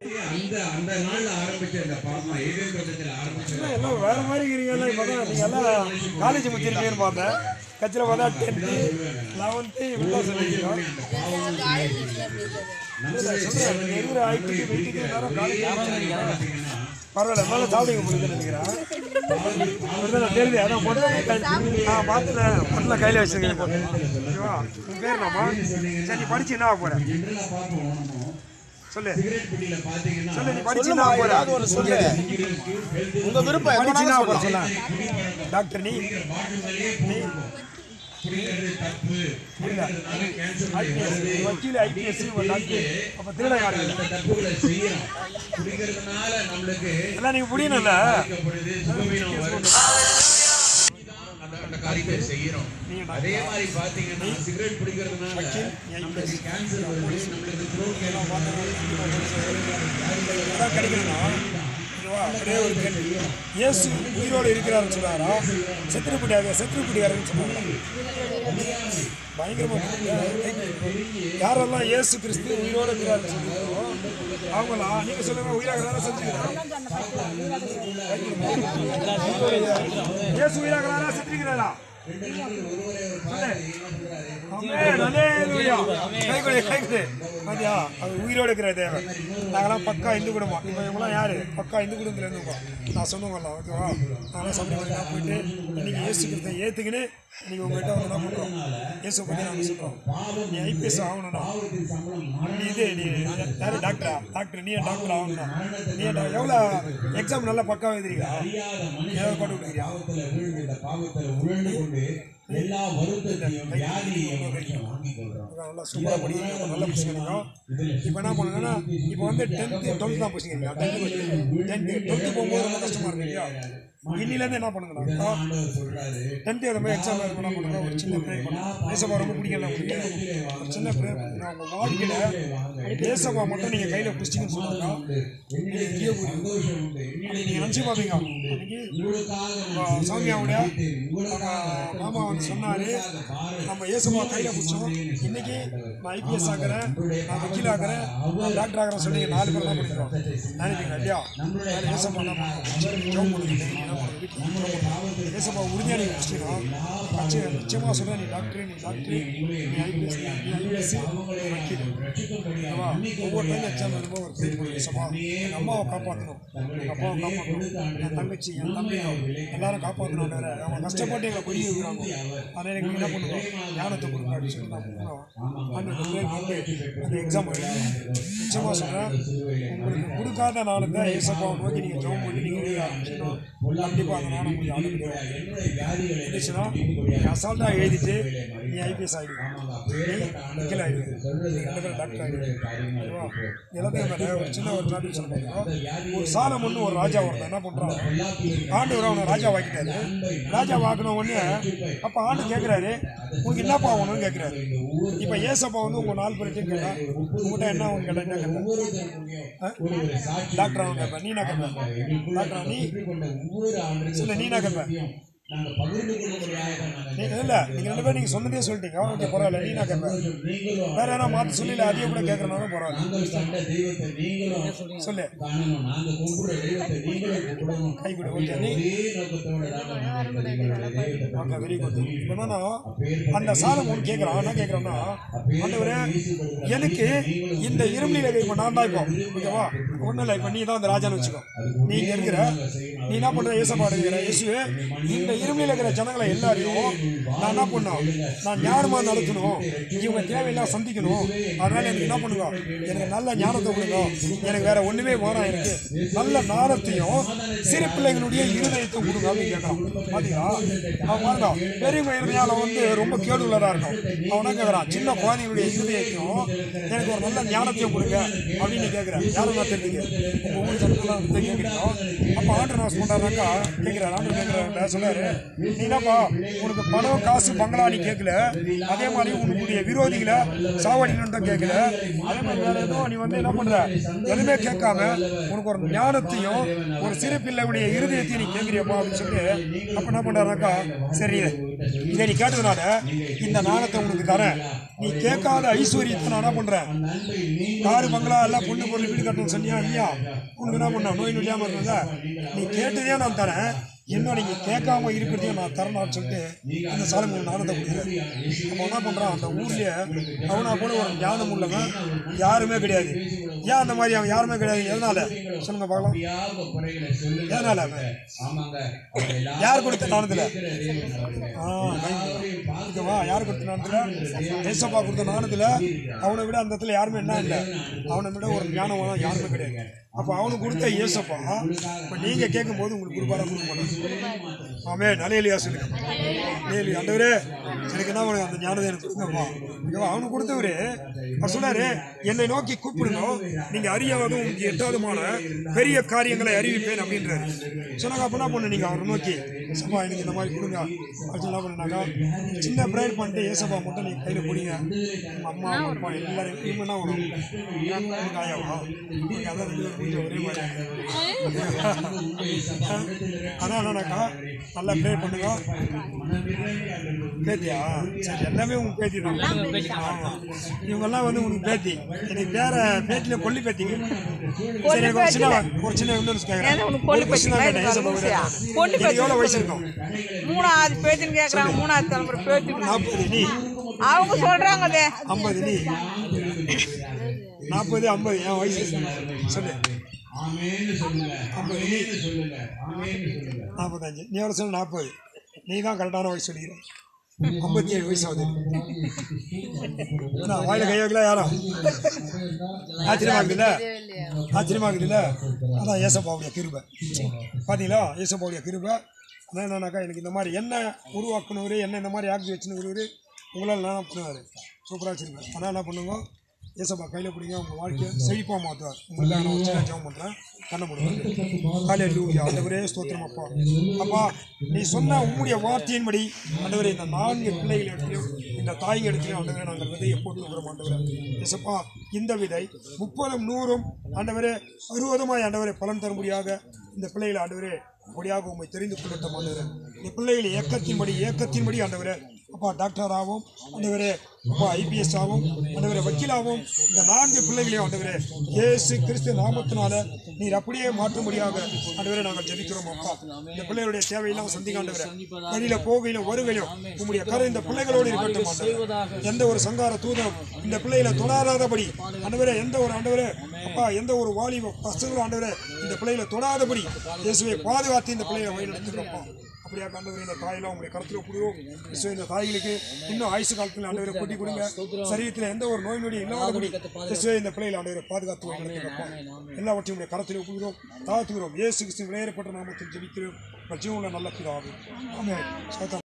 அந்த அந்த நாள்ல ஆரம்பிச்ச இந்த பாடம் ஏதேன் தோட்டத்தில் ஆரம்பிச்சது எல்லாம் வேற மாதிரி இருக்கீங்கல்ல. இப்போ தான் நீங்கள் எல்லாம் காலேஜ் முடிச்சிருக்கீங்கன்னு பார்த்தேன். கட்சியில் பார்த்தா 10th 11th இப்படிலாம் சொல்லியிருக்கோம். இருக்கிற ஐடி வீட்டுக்கு நேரம் காலேஜ் பரவாயில்ல, மேலே சாப்பிடுங்க முடியுதுன்னு நினைக்கிறேன். நான் தெரியுது அதான் போட்டு பார்த்துட்டேன். பொட்டில் கையில் வச்சுருக்கேன் போட்டு. ஓகேவா? உன் பேர் நாமா? சரி, நீ படிச்சு என்ன ஆக போகிறேன் சொல்லு. சொல்லு, நீ படிச்சு என்ன ஆக போகிறேன்? உங்க விருப்பம் படிச்சு என்ன ஆக போகிறேன் சொல்ல. டாக்டர் நீ வக்கீல் ஐபிஎஸ் அப்போ திருட யாரு எல்லாம் நீங்கள் முடியணும்ல. அதே மாதிரி பாத்தீங்கன்னா சிகரெட் பிடிக்கிறதுனால கேன்சர் வருது, நம்மளுக்கு த்ரோட் கிடைக்கணும்னா ஒரே ஒரு கேள்வி, இயேசு உயிரோடு இருக்கிறாருன்னு சொன்னாரா செத்துருப்படியாருன்னு சொன்னாரா? பயங்கரமாக யாரெல்லாம் இயேசு கிறிஸ்து உயிரோடு இருக்கிறாருன்னு சொல்லுறோம் அவங்களா நீங்கள் சொல்லுங்க, உயிராகிறாரா செத்துருக்கிறாரா? இயேசு உயிராகிறாரா செத்துருக்கிறாரா? உயிரோடு இருக்கிற தேவை. நாங்களாம் பக்கா இந்து குடும்பம். இப்போ இவங்களாம் யாரு பக்கா இந்து குடும்பத்தில் இருந்துருக்கோம். நான் சொன்னவங்களாம் ஓகேவா? நாங்களாம் சபரிமலைலாம் போயிட்டு இன்னைக்கு இயேசு கிறிஸ்தை ஏற்றுக்கின்னு இன்னைக்கு உங்கள்கிட்ட வந்து என்ன பண்ணுறோம், இயேசு பற்றி நாங்கள் சொல்கிறோம். நீ ஐபிஎஸ் ஆகணும்னா நீ யார் டாக்டரா? டாக்டர் நீ டாக்டர் ஆகணும்னா நீ எவ்வளோ எக்ஸாம் நல்லா பக்கா எழுதுறீங்களா? ஏதாவது போட்டு கொடுக்குறியா? எல்லா வருத்தத்தையும் நல்லா சூப்பராக படிக்கிறீங்க, நல்ல புரிஞ்சுக்கணும். இப்போ என்ன பண்ணுங்கன்னா இப்போ வந்து 10th 12th தான் புரிஞ்சுக்கிறீங்க. 10th 12th போகும்போது ரொம்ப கஷ்டமாக இருக்கு இல்லையா? இன்னிலேருந்து என்ன பண்ணுங்கன்னா 10th ரொம்ப எக்ஸாம் என்ன பண்ணுங்க, ஒரு சின்ன ப்ரே பண்ணலாம். ஏசப்பா ரொம்ப பிடிக்கல உங்களுக்கு ஒரு சின்ன ப்ரே பண்ணுங்க. உங்கள் வாழ்க்கையில் ஏசப்பா மட்டும் நீங்கள் கையில் பிடிச்சிங்கன்னு சொன்னாங்க நீங்கள் நினச்சி பார்ப்பீங்க. அன்றைக்கி சாமியாவுடைய மாமா வந்து சொன்னார், நம்ம ஏசப்பா கையில் பிடிச்சோம். இன்றைக்கி நான் ஐபிஎஸ் ஆகிறேன், நான் வக்கீல் ஆகிறேன், நான் டாக்டர் ஆகிறேன் சொல்லி 4 பேர் தான் படிக்கிறோம் நினைப்பீங்க இல்லையா? ஏசப்பா என்ன ஜோம் பண்ணுறீங்க ஏசப்பா உறுதியாக நீங்கள் வச்சுக்கணும். நிச்சயமாக சொல்கிறேன், நீ டாக்டரு நீ ஐபிஎஸ் வக்கீல் ஒவ்வொரு டைம் எக்ஸாம் எழுதும்போது ஒரு பேர் பண்ணி ஏசப்பா எங்கள் அம்மாவை காப்பாற்றணும், எங்கள் அப்பாவை காப்பாற்றணும், என் தங்கச்சி என் தம்பியும் எல்லாரும் காப்பாற்றணும். வேறு அவங்க கஷ்டப்பட்டு எங்களை படிக்க வைக்கிறாங்க. அதனால் எங்களுக்கு என்ன பண்ணுவோம், ஞானத்தை கொடுங்க அப்படின்னு சொல்லி நான் அந்த எக்ஸாம் எழுதுறேன். நிச்சயமாக சொல்கிறேன், உங்களுக்கு கொடுக்காத நாளுக்கு ஏசப்பாவை நோக்கி நீங்கள் ஜோம் பண்ணி நீங்கள் ஆரம்பிச்சிடணும். கண்டிப்பாக அந்த நானும் முடியும் ஆரம்பிச்சுன்னா நீங்கள் அசால்ட்டாக எழுதிட்டு நீ ஐபிஎஸ் ஆகிடுவீங்க, வக்கீல் ஆகிடுவீங்க, 2 பேரும் டாக்டர் ஆகிடுவீங்க. எல்லாத்தையும் ஒரு சின்ன ஒரு நாட்டு சொல்ல பார்த்தீங்கன்னா ஒரு சாலமன்னு ஒரு ராஜா ஒருத்தன் என்ன பண்ணுறான், ஆண்டவர் அவனை ராஜா வாக்கிட்டாரு. ராஜா வாக்கின உடனே அப்போ ஆண்டு கேட்குறாரு, உங்களுக்கு என்னப்பா ஆகணும்னு கேட்குறாரு. இப்போ ஏசப்பா வந்து உங்கள் 4 பேர்கிட்ட கேட்டால் உங்கள்கிட்ட என்ன ஆகும் கேட்டால் என்ன கேட்பேன், டாக்டர் ஆகும் கேட்பேன். நீ என்ன கேட்பேன், டாக்டர் நீ சொல்ல, நீ என்ன கேட்பேன்? இல்லை நீங்கள் 2 பேரும் நீங்கள் சொன்னதே சொல்லிட்டீங்க, ஓகே பரவாயில்ல. நீ என்ன கேட்பேன்? வேறு ஏன்னா மாற்றி சொல்லல, அதையும் கூட கேட்குறனாலும் பரவாயில்ல சொல்லு. கை கொடு. ஓகே நீ ஓகே வெரி குட். இப்போ நான் அந்த சாலமோன் கேட்குறான், என்ன கேட்குறேன்னா, ஆண்டவரே எனக்கு இந்த இரும்புல இப்போ நான் தான் இப்போ ஓகேவா ஒன்றும் இல்லை, இப்போ நீ தான் அந்த ராஜான்னு வச்சுக்கோ. நீ இங்கே இருக்கிற நீ என்ன பண்ணுற, ஏசப்பாடு இருக்கிற இயேசுவே இந்த இருமையில் இருக்கிற ஜனங்களை எல்லாரையும் நான் என்ன பண்ணோம், நான் ஞானமாக நடத்தணும், இவங்க தேவையெல்லாம் சந்திக்கணும். அதனால் எனக்கு என்ன பண்ணுங்க, எனக்கு நல்ல ஞானத்தை கொடுங்க, எனக்கு வேற ஒன்றுமே வேணாம், எனக்கு நல்ல ஞானத்தையும் சிறு பிள்ளைகளுடைய இருதயத்தையும் கொடுங்க அப்படின்னு கேட்கறான். பார்த்தீங்களா அவன் பாருங்க, பெரியவங்க இருதயால் வந்து ரொம்ப கேடுள்ளதாக இருக்கும். அவனா கேட்குறான், சின்ன குழந்தைங்களுடைய இருதயத்தையும் எனக்கு ஒரு நல்ல ஞானத்தையும் கொடுங்க அப்படின்னு கேட்குறேன். யாரும் நான் தெரிஞ்சுக்க உங்கள் ஊர் ஜனங்கள்லாம் கேட்குறோம். அப்போ ஆண்டு நான் சொன்னாக்கா கேட்குறேன், ஆண்டு கேட்குறேன் சொன்னார், நீ என்னப்பா உனக்கு பணம் காசு பங்களா நீ கேட்கல, அதே மாதிரி உன்னுடைய விரோதிகளை சாவடிக்கணும்னு தான் கேட்கல, அதே மாதிரி வேற எதுவும் நீ வந்து என்ன பண்ற எதுவுமே கேட்காம உனக்கு ஒரு ஞானத்தையும் ஒரு சிறு பிள்ளையுடைய இருதயத்தையும் நீ கேட்குறியப்பா அப்படின்னு சொல்லிட்டு அப்போ என்ன பண்ணுறாருனாக்கா, சரி இதை நீ கேட்டதுனால இந்த ஞானத்தை உனக்கு தரேன், நீ கேட்காத ஐஸ்வர்யத்தை நான் என்ன பண்றேன், காரு பங்களா எல்லாம் பொண்ணு பொருள் வீடு கட்டணும்னு சொன்னியா இல்லையா, உனக்கு என்ன பண்ண நோய் நொடியாம இருந்தா நீ கேட்டதே நான் தரேன், என்ன நீங்க கேட்காம இருக்கிறதையும் நான் தரணும்னு சொல்லிட்டு அந்த சாலமோன் ஞானத்தை கொடுக்குறாரு. அப்போ என்ன பண்றான், அந்த ஊர்லயே அவனா போல ஒரு ஞானம் உள்ளவன் யாருமே கிடையாது. ஏன் அந்த மாதிரி அவன் யாருமே கிடையாது? எதனால சொல்லுங்க பார்க்கலாம். எதனால அவன் யார் கொடுத்த ஞானத்துல? யார் கொடுத்த ஞானத்துல? ஏசப்பா கொடுத்த ஞானத்துல அவனை விட அந்த இடத்துல யாருமே என்ன இல்லை, அவனை விட ஒரு ஞானம் யாருமே கிடையாது. அப்போ அவனுக்கு கொடுத்த ஏசப்பா இப்போ நீங்கள் கேட்கும்போது உங்களுக்கு குருபாரா கொடுக்க மாட்டாங்க. ஆமே நலையிலையா சொல்லுங்க. ஆண்டவரே எனக்கு என்ன பண்ணுங்க, அந்த ஞானத்தை எனக்கு கொடுங்கப்பா. அவனுக்கு கொடுத்தவரு அவர் சொன்னாரு, என்னை நோக்கி கூப்பிடுங்க, நீங்கள் அறியாததும் உங்களுக்கு எட்டாவதுமான பெரிய காரியங்களை அறிவிப்பேன் அப்படின்றாரு. சொன்னாங்க. அப்போ என்ன பண்ணு, நீங்கள் அவரை நோக்கி ஏசப்பா எனக்கு இந்த மாதிரி கொடுங்க அப்படின்னு என்ன பண்ணாங்க, சின்ன ப்ரேயர் பண்ணிட்டு ஏசப்பா மட்டும் நீங்கள் கையில் பிடிங்க. உங்கள் அம்மா அப்பா எல்லாரும் இவங்க என்ன வரும் ஆயாவா அதான் ஒரே மாதிரி. அதான் என்னன்னாக்கா நல்லா ப்ரே பண்ணுங்க. பேத்தியா? சரி, எல்லாமே உங்க பேத்தி தான். இவங்கெல்லாம் வந்து உனக்கு பேத்தி. எனக்கு வேற பேத்தில கொல்லி பேத்திங்க. சரி, ஒரு சின்ன இன்னொரு கேட்குறேன். எவ்வளோ வயசு இருக்கும்? 3வது பேத்தின்னு கேட்குறாங்க. 3வது தலைமுறை பேத்தி. 40. நீ அவங்க சொல்றாங்க 50. நீ 40 50 என் வயசு சொல்லு. 50. நீ 45. நீ எவ்வளோ சொல்ல? 40. நீ தான் கரெக்டான வயசு சொல்லிக்கிறேன். 57 வயசு ஆகுது. வாயில கை வைக்கலாம் யாரும். ஆச்சரியமாகுதுல்ல? ஆச்சரியமாகுதுல்ல? அதான் ஏசப்பாவுடைய கிருபை. பார்த்தீங்களா? ஏசப்பாவுடைய கிருபை. அதான் என்னன்னாக்கா எனக்கு இந்த மாதிரி என்ன உருவாக்கணுவர், என்ன இந்த மாதிரி ஆக்கி வச்சுன்னு உங்களால் என்ன பண்ணுவார், சூப்பராக வச்சுருக்கேன். அதான் என்ன பண்ணுங்க, ஏசப்பா கையில் பிடிங்க, உங்கள் வாழ்க்கையை செழிப்பாக மாற்றுவார். உங்களுக்காக நான் சின்ன ஜெபம் பண்ணுறேன். கண்ண முடியும். ஹல்லேலூயா. ஆண்டவரே ஸ்தோத்திரம் அப்பா. அப்பா நீ சொன்ன உம்முடைய வார்த்தையின்படி ஆண்டவரே இந்த 4 பிள்ளைகள் இடத்துலையும் இந்த தாய்கள் இடத்துலையும் ஆண்டவரே நாங்கள் விதையை போட்டு இருக்கிறோம். ஆண்டவரே ஏசப்பா இந்த விதை 30 100 ஆண்டவரே 60 ஆண்டவரே பலன் தரும்படியாக இந்த பிள்ளைகளை ஆண்டவரே அப்படியாக உண்மை தெரிந்து கொள்ளட்டும். ஆண்டவரே இந்த பிள்ளைகளை ஏக்கத்தின்படி ஆண்டவரே அப்பா டாக்டராகவும் ஆண்டவரே அப்பா IPS ஆகவும் ஆண்டவரே வக்கீலாகவும் இந்த 4 பிள்ளைகளையும் ஆண்டவரே இயேசு கிறிஸ்து நாமத்தினால நீர் அப்படியே மாற்றும்படியாக ஆண்டவரே நாங்கள் ஜெபிக்கிறோம். அப்பா இந்த பிள்ளைகளுடைய தேவையெல்லாம் சந்திக்க ஆண்டவரே வழியில போகையிலும் வருகையிலும் உங்களுடைய கரை இந்த பிள்ளைகளோடு இருக்கட்டும். ஆண்டவரே எந்த ஒரு சங்கார தூதம் இந்த பிள்ளைகளை தொடாதபடி ஆண்டவரே எந்த ஒரு ஆண்டவரே அப்பா எந்த ஒரு வாலிப பசங்களும் ஆண்டவரே இந்த பிள்ளைகளை தொடாதபடி இயேசுவை பாதுகாத்து இந்த பிள்ளைகளை வழி நடத்துகிறோம்ப்பா. அப்படியா ஆண்டவரே இந்த தாயெல்லாம் உங்களை கருத்தில் கொடுவோம். இந்த தாய்களுக்கு இன்னும் ஆயுசு காலத்தில் ஆண்டவரை கூட்டி கொடுங்க. சரீரத்தில் எந்த ஒரு நோய் நொடி இல்லாதபடி இந்த பிள்ளைகளை ஆண்டவரை பாதுகாத்து நடத்துகிறோம். எல்லாவற்றையும் உங்களை கருத்தில் கொடுக்கிறோம், தாழ்த்துகிறோம். இயேசு கிறிஸ்து விளையாடப்பட்ட நாமத்தில் ஜெபிக்கிறோம். ஜீவனுள்ள நல்ல பிதாவே. ஆமென்.